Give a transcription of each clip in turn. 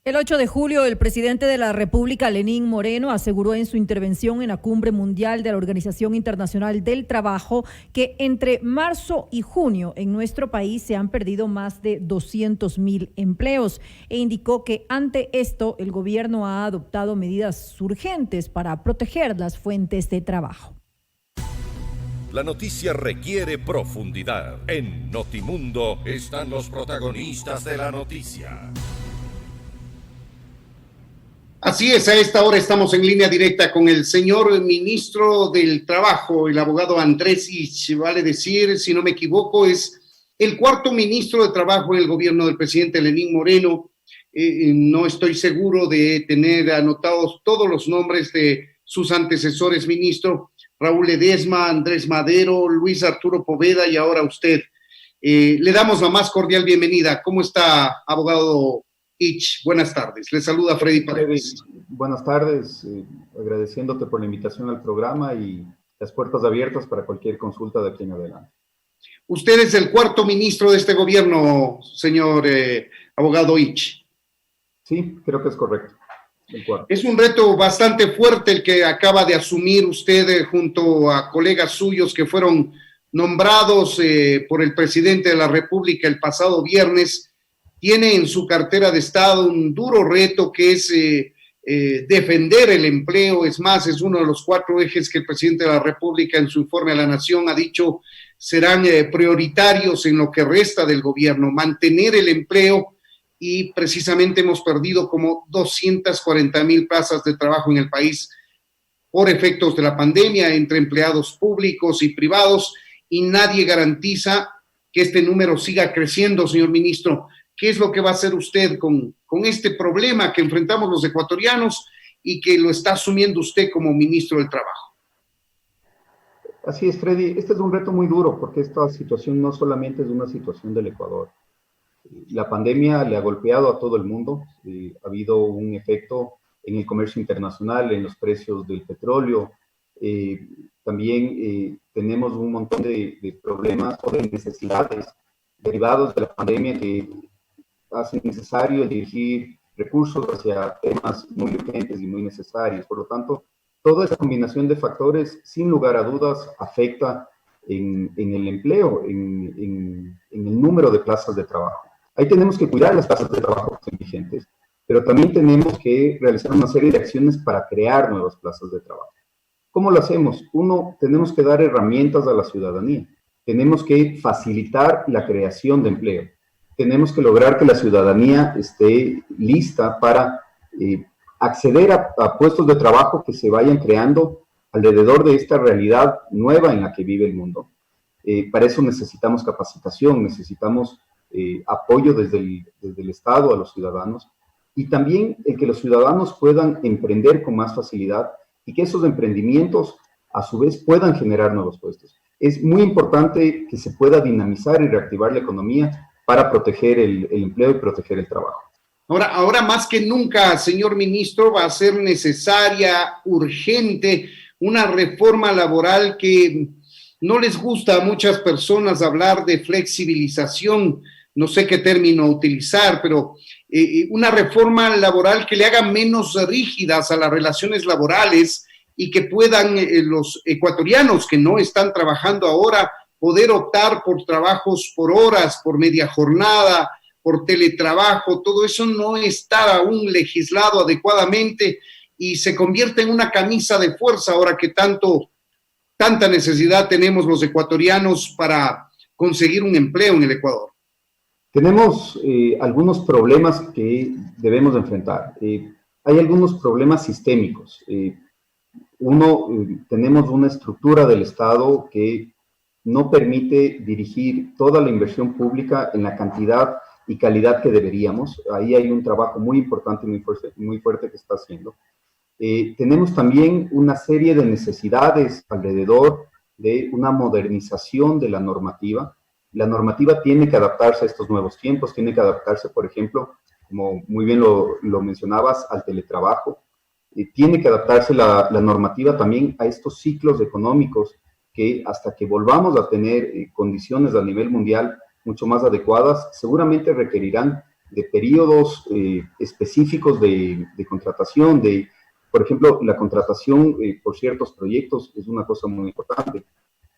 El 8 de julio, el presidente de la República, Lenín Moreno, aseguró en su intervención en la Cumbre Mundial de la Organización Internacional del Trabajo que entre marzo y junio en nuestro país se han perdido más de 200.000 empleos e indicó que ante esto el gobierno ha adoptado medidas urgentes para proteger las fuentes de trabajo. La noticia requiere profundidad. En Notimundo están los protagonistas de la noticia. Así es, a esta hora estamos en línea directa con el señor ministro del Trabajo, el abogado Andrés Ich, vale decir, si no me equivoco, es el cuarto ministro de Trabajo en el gobierno del presidente Lenín Moreno. No estoy seguro de tener anotados todos los nombres de sus antecesores, ministro, Raúl Ledesma, Andrés Madero, Luis Arturo Poveda y ahora usted. Le damos la más cordial bienvenida. ¿Cómo está, abogado Ich? Buenas tardes. Le saluda Freddy Paredes. Buenas tardes, agradeciéndote por la invitación al programa y las puertas abiertas para cualquier consulta de aquí en adelante. Usted es el cuarto ministro de este gobierno, señor abogado Ich. Sí, creo que es correcto. Es un reto bastante fuerte el que acaba de asumir usted junto a colegas suyos que fueron nombrados por el presidente de la República el pasado viernes. Tiene en su cartera de Estado un duro reto que es defender el empleo. Es más, es uno de los 4 ejes que el presidente de la República en su informe a la Nación ha dicho serán prioritarios en lo que resta del gobierno, mantener el empleo, y precisamente hemos perdido como 240,000 plazas de trabajo en el país por efectos de la pandemia entre empleados públicos y privados, y nadie garantiza que este número siga creciendo, señor ministro. ¿Qué es lo que va a hacer usted con este problema que enfrentamos los ecuatorianos y que lo está asumiendo usted como ministro del Trabajo? Así es, Freddy. Este es un reto muy duro porque esta situación no solamente es una situación del Ecuador. La pandemia le ha golpeado a todo el mundo. Ha habido un efecto en el comercio internacional, en los precios del petróleo. También tenemos un montón de problemas o de necesidades derivados de la pandemia que hace necesario dirigir recursos hacia temas muy urgentes y muy necesarios. Por lo tanto, toda esa combinación de factores, sin lugar a dudas, afecta en el empleo, en el número de plazas de trabajo. Ahí tenemos que cuidar las plazas de trabajo que estén vigentes, pero también tenemos que realizar una serie de acciones para crear nuevas plazas de trabajo. ¿Cómo lo hacemos? Uno, tenemos que dar herramientas a la ciudadanía. Tenemos que facilitar la creación de empleo. Tenemos que lograr que la ciudadanía esté lista para acceder a puestos de trabajo que se vayan creando alrededor de esta realidad nueva en la que vive el mundo. Para eso necesitamos capacitación, necesitamos apoyo desde el Estado a los ciudadanos, y también el que los ciudadanos puedan emprender con más facilidad y que esos emprendimientos a su vez puedan generar nuevos puestos. Es muy importante que se pueda dinamizar y reactivar la economía para proteger el empleo y proteger el trabajo. Ahora más que nunca, señor ministro, va a ser necesaria, urgente, una reforma laboral que no les gusta a muchas personas hablar de flexibilización, no sé qué término utilizar, pero una reforma laboral que le haga menos rígidas a las relaciones laborales y que puedan los ecuatorianos que no están trabajando ahora poder optar por trabajos por horas, por media jornada, por teletrabajo. Todo eso no está aún legislado adecuadamente y se convierte en una camisa de fuerza ahora que tanta necesidad tenemos los ecuatorianos para conseguir un empleo en el Ecuador. Tenemos algunos problemas que debemos enfrentar. Hay algunos problemas sistémicos. Tenemos una estructura del Estado que no permite dirigir toda la inversión pública en la cantidad y calidad que deberíamos. Ahí hay un trabajo muy importante y muy fuerte que está haciendo. Tenemos también una serie de necesidades alrededor de una modernización de la normativa. La normativa tiene que adaptarse a estos nuevos tiempos, tiene que adaptarse, por ejemplo, como muy bien lo mencionabas, al teletrabajo. Tiene que adaptarse la normativa también a estos ciclos económicos que hasta que volvamos a tener condiciones a nivel mundial mucho más adecuadas, seguramente requerirán de periodos específicos de contratación, por ejemplo, la contratación por ciertos proyectos es una cosa muy importante.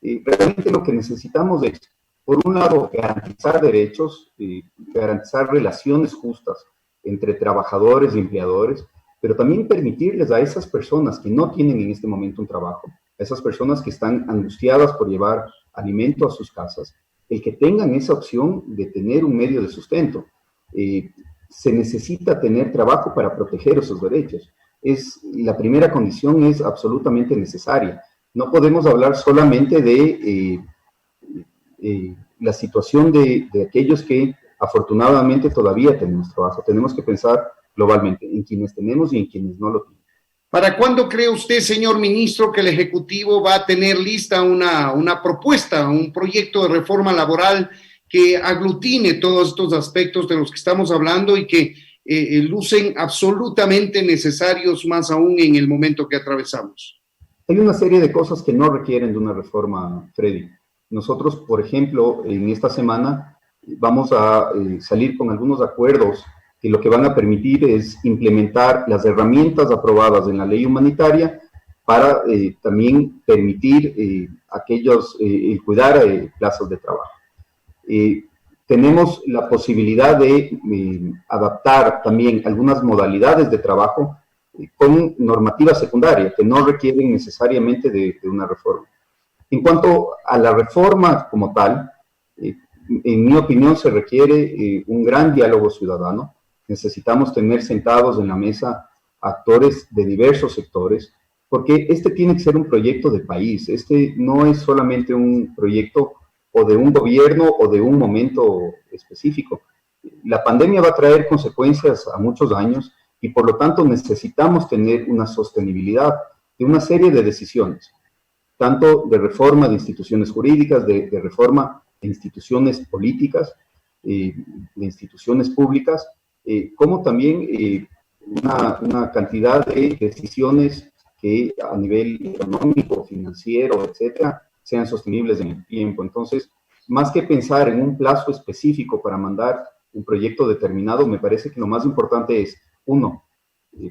Realmente lo que necesitamos es, por un lado, garantizar derechos, garantizar relaciones justas entre trabajadores y empleadores, pero también permitirles a esas personas que no tienen en este momento un trabajo, a esas personas que están angustiadas por llevar alimento a sus casas, el que tengan esa opción de tener un medio de sustento. Se necesita tener trabajo para proteger esos derechos. La primera condición es absolutamente necesaria. No podemos hablar solamente de la situación de aquellos que afortunadamente todavía tenemos trabajo. Tenemos que pensar globalmente en quienes tenemos y en quienes no lo tienen. ¿Para cuándo cree usted, señor ministro, que el Ejecutivo va a tener lista una propuesta, un proyecto de reforma laboral que aglutine todos estos aspectos de los que estamos hablando y que lucen absolutamente necesarios, más aún en el momento que atravesamos? Hay una serie de cosas que no requieren de una reforma, Freddy. Nosotros, por ejemplo, en esta semana vamos a salir con algunos acuerdos que lo que van a permitir es implementar las herramientas aprobadas en la ley humanitaria para también permitir cuidar plazas de trabajo. Tenemos la posibilidad de adaptar también algunas modalidades de trabajo con normativa secundaria que no requieren necesariamente de una reforma. En cuanto a la reforma como tal, en mi opinión se requiere un gran diálogo ciudadano. Necesitamos tener sentados en la mesa actores de diversos sectores, porque este tiene que ser un proyecto de país. Este no es solamente un proyecto o de un gobierno o de un momento específico. La pandemia va a traer consecuencias a muchos años y por lo tanto necesitamos tener una sostenibilidad de una serie de decisiones, tanto de reforma de instituciones jurídicas, de reforma de instituciones políticas, de instituciones públicas, como también una cantidad de decisiones que a nivel económico, financiero, etcétera, sean sostenibles en el tiempo. Entonces, más que pensar en un plazo específico para mandar un proyecto determinado, me parece que lo más importante es, uno,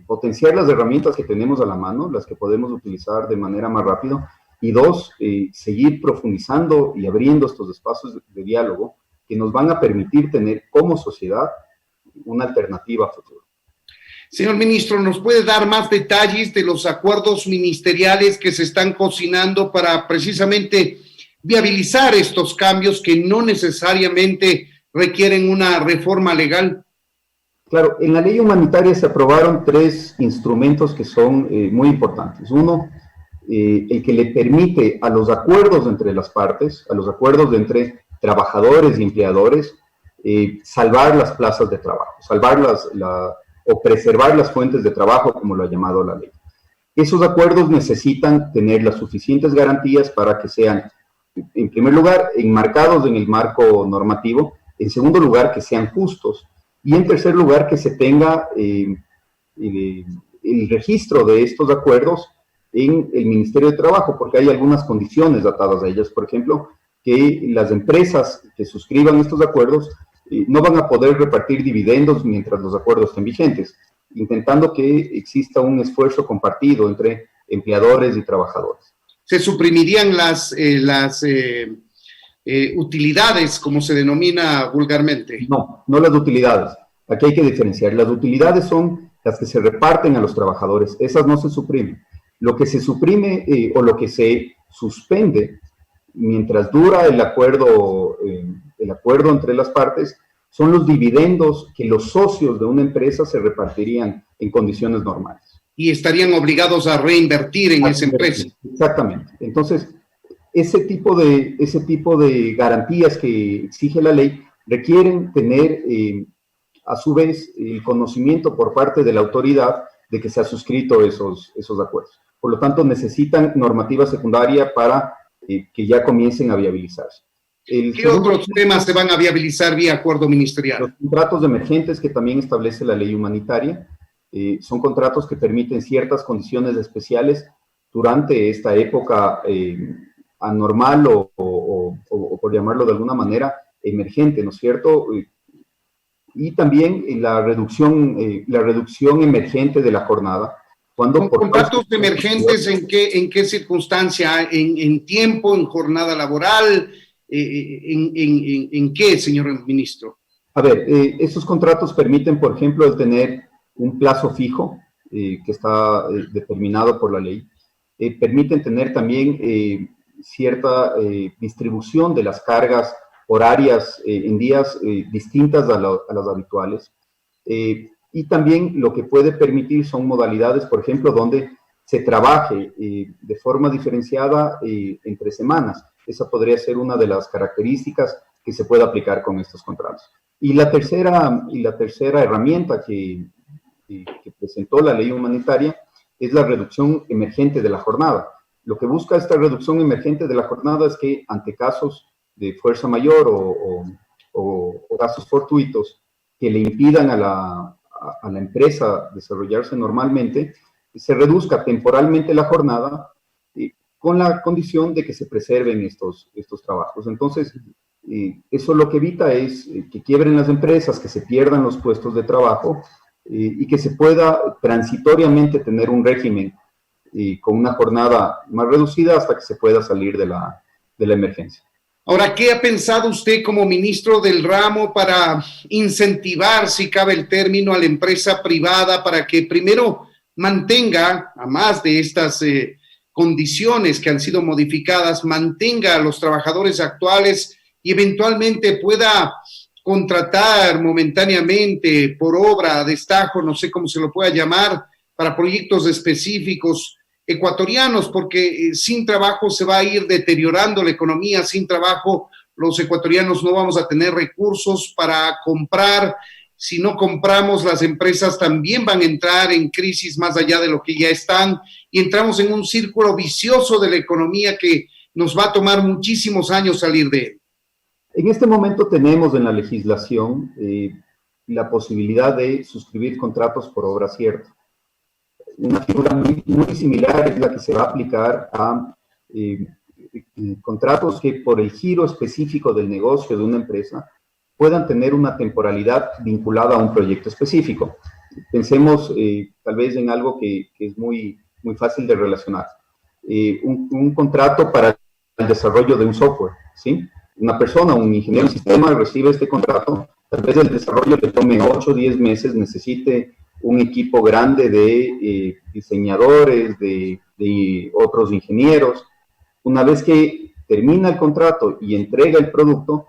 potenciar las herramientas que tenemos a la mano, las que podemos utilizar de manera más rápida, y dos, seguir profundizando y abriendo estos espacios de diálogo que nos van a permitir tener como sociedad una alternativa a futuro. Señor ministro, ¿nos puede dar más detalles de los acuerdos ministeriales que se están cocinando para precisamente viabilizar estos cambios que no necesariamente requieren una reforma legal? Claro, en la ley humanitaria se aprobaron 3 instrumentos que son muy importantes. Uno, el que le permite a los acuerdos entre las partes, a los acuerdos entre trabajadores y empleadores, salvar las plazas de trabajo, o preservar las fuentes de trabajo, como lo ha llamado la ley. Esos acuerdos necesitan tener las suficientes garantías para que sean, en primer lugar, enmarcados en el marco normativo, en segundo lugar, que sean justos, y en tercer lugar, que se tenga el registro de estos acuerdos en el Ministerio de Trabajo, porque hay algunas condiciones atadas a ellas. Por ejemplo, que las empresas que suscriban estos acuerdos no van a poder repartir dividendos mientras los acuerdos estén vigentes, intentando que exista un esfuerzo compartido entre empleadores y trabajadores. ¿Se suprimirían las utilidades, como se denomina vulgarmente? No las utilidades. Aquí hay que diferenciar. Las utilidades son las que se reparten a los trabajadores. Esas no se suprimen. Lo que se suprime o lo que se suspende mientras dura el acuerdo entre las partes son los dividendos que los socios de una empresa se repartirían en condiciones normales. Y estarían obligados a reinvertir en esa empresa. Exactamente. Entonces, ese tipo de garantías que exige la ley requieren tener, a su vez, el conocimiento por parte de la autoridad de que se ha suscrito esos acuerdos. Por lo tanto, necesitan normativa secundaria para que ya comiencen a viabilizarse. ¿Qué otros temas se van a viabilizar vía acuerdo ministerial? Los contratos emergentes que también establece la ley humanitaria. Son contratos que permiten ciertas condiciones especiales durante esta época anormal o por llamarlo de alguna manera, emergente, ¿no es cierto? y también la reducción emergente de la jornada. Cuando contratos emergentes, ¿en qué circunstancia? ¿En tiempo, en jornada laboral? ¿En qué, señor ministro? A ver, esos contratos permiten, por ejemplo, el tener un plazo fijo que está determinado por la ley. Permiten tener también cierta distribución de las cargas horarias en días distintas a las habituales. Y también lo que puede permitir son modalidades, por ejemplo, donde se trabaje de forma diferenciada entre semanas. Esa podría ser una de las características que se puede aplicar con estos contratos. Y la tercera herramienta que presentó la ley humanitaria es la reducción emergente de la jornada. Lo que busca esta reducción emergente de la jornada es que ante casos de fuerza mayor o casos fortuitos que le impidan a la empresa desarrollarse normalmente, se reduzca temporalmente la jornada con la condición de que se preserven estos trabajos. Entonces, eso lo que evita es que quiebren las empresas, que se pierdan los puestos de trabajo y que se pueda transitoriamente tener un régimen con una jornada más reducida hasta que se pueda salir de la emergencia. Ahora, ¿qué ha pensado usted como ministro del ramo para incentivar, si cabe el término, a la empresa privada para que primero mantenga, a más de estas condiciones que han sido modificadas, mantenga a los trabajadores actuales y eventualmente pueda contratar momentáneamente por obra, destajo, no sé cómo se lo pueda llamar, para proyectos específicos ecuatorianos, porque sin trabajo se va a ir deteriorando la economía, sin trabajo los ecuatorianos no vamos a tener recursos para comprar, si no compramos las empresas también van a entrar en crisis más allá de lo que ya están y entramos en un círculo vicioso de la economía que nos va a tomar muchísimos años salir de él. En este momento tenemos en la legislación la posibilidad de suscribir contratos por obra cierta. Una figura muy similar es la que se va a aplicar a contratos que por el giro específico del negocio de una empresa puedan tener una temporalidad vinculada a un proyecto específico. Pensemos tal vez en algo que es muy fácil de relacionar. Un contrato para el desarrollo de un software, ¿sí? Una persona, un ingeniero de sistema recibe este contrato, tal vez el desarrollo le tome 8 o 10 meses, necesite un equipo grande de diseñadores, de otros ingenieros. Una vez que termina el contrato y entrega el producto,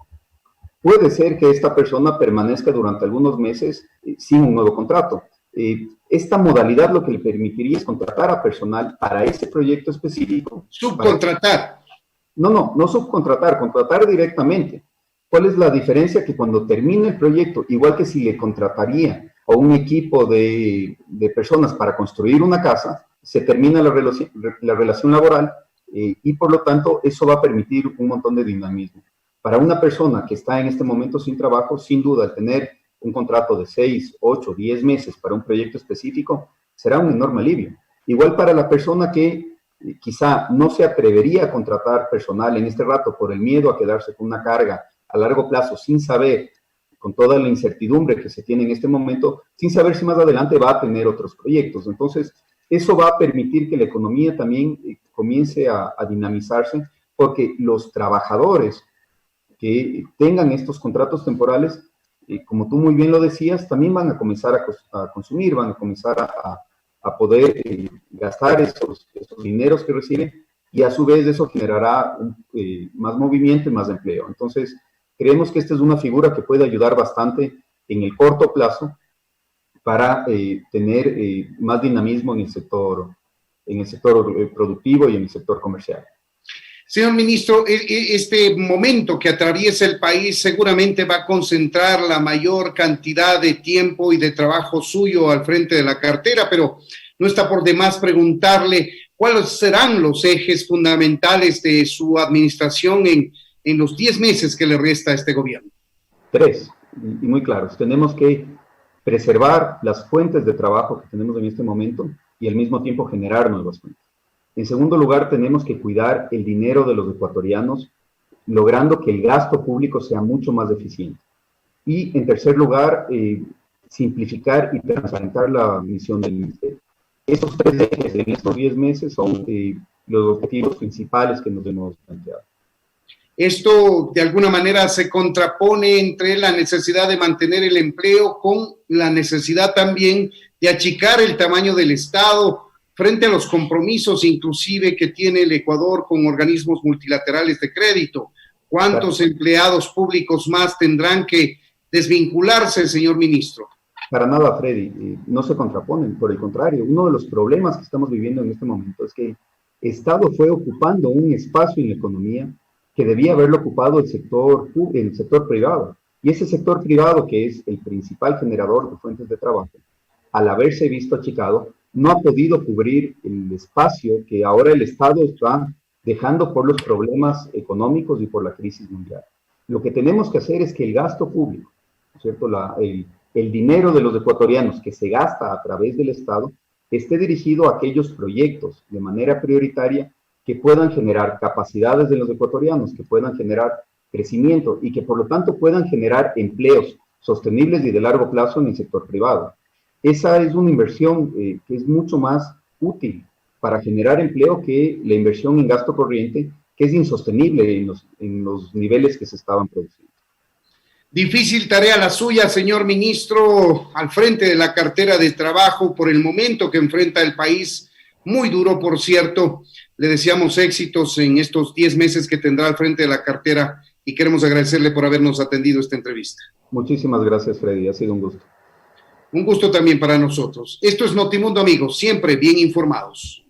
puede ser que esta persona permanezca durante algunos meses sin un nuevo contrato. Esta modalidad lo que le permitiría es contratar a personal para ese proyecto específico. Subcontratar. No subcontratar, contratar directamente. ¿Cuál es la diferencia? Que cuando termine el proyecto, igual que si le contrataría a un equipo de personas para construir una casa, se termina la relación laboral y por lo tanto eso va a permitir un montón de dinamismo. Para una persona que está en este momento sin trabajo, sin duda, al tener un contrato de 6, 8, 10 meses para un proyecto específico, será un enorme alivio. Igual para la persona que quizá no se atrevería a contratar personal en este rato por el miedo a quedarse con una carga a largo plazo sin saber, con toda la incertidumbre que se tiene en este momento, sin saber si más adelante va a tener otros proyectos. Entonces, eso va a permitir que la economía también comience a dinamizarse, porque los trabajadores que tengan estos contratos temporales, como tú muy bien lo decías, también van a comenzar a consumir, van a comenzar a poder gastar esos dineros que reciben y a su vez eso generará más movimiento y más empleo. Entonces, creemos que esta es una figura que puede ayudar bastante en el corto plazo para tener más dinamismo en el sector productivo y en el sector comercial. Señor ministro, este momento que atraviesa el país seguramente va a concentrar la mayor cantidad de tiempo y de trabajo suyo al frente de la cartera, pero no está por demás preguntarle cuáles serán los ejes fundamentales de su administración en los 10 meses que le resta a este gobierno. 3, y muy claros. Tenemos que preservar las fuentes de trabajo que tenemos en este momento y al mismo tiempo generar nuevas fuentes. En segundo lugar, tenemos que cuidar el dinero de los ecuatorianos, logrando que el gasto público sea mucho más eficiente. Y en tercer lugar, simplificar y transparentar la misión del ministerio. Estos 3 ejes en estos 10 meses son los objetivos principales que nos hemos planteado. Esto de alguna manera se contrapone entre la necesidad de mantener el empleo con la necesidad también de achicar el tamaño del Estado frente a los compromisos inclusive que tiene el Ecuador con organismos multilaterales de crédito. ¿Cuántos empleados públicos más tendrán que desvincularse, señor ministro? Para nada, Freddy, no se contraponen, por el contrario, uno de los problemas que estamos viviendo en este momento es que el Estado fue ocupando un espacio en la economía que debía haberlo ocupado el sector privado. Y ese sector privado, que es el principal generador de fuentes de trabajo, al haberse visto achicado, no ha podido cubrir el espacio que ahora el Estado está dejando por los problemas económicos y por la crisis mundial. Lo que tenemos que hacer es que el gasto público, ¿no es cierto?, el dinero de los ecuatorianos que se gasta a través del Estado, esté dirigido a aquellos proyectos de manera prioritaria que puedan generar capacidades de los ecuatorianos, que puedan generar crecimiento y que por lo tanto puedan generar empleos sostenibles y de largo plazo en el sector privado. Esa es una inversión que es mucho más útil para generar empleo que la inversión en gasto corriente, que es insostenible en los niveles que se estaban produciendo. Difícil tarea la suya, señor ministro, al frente de la cartera de trabajo por el momento que enfrenta el país, muy duro, por cierto. Le deseamos éxitos en estos 10 meses que tendrá al frente de la cartera y queremos agradecerle por habernos atendido esta entrevista. Muchísimas gracias, Freddy, ha sido un gusto. Un gusto también para nosotros. Esto es Notimundo, amigos, siempre bien informados.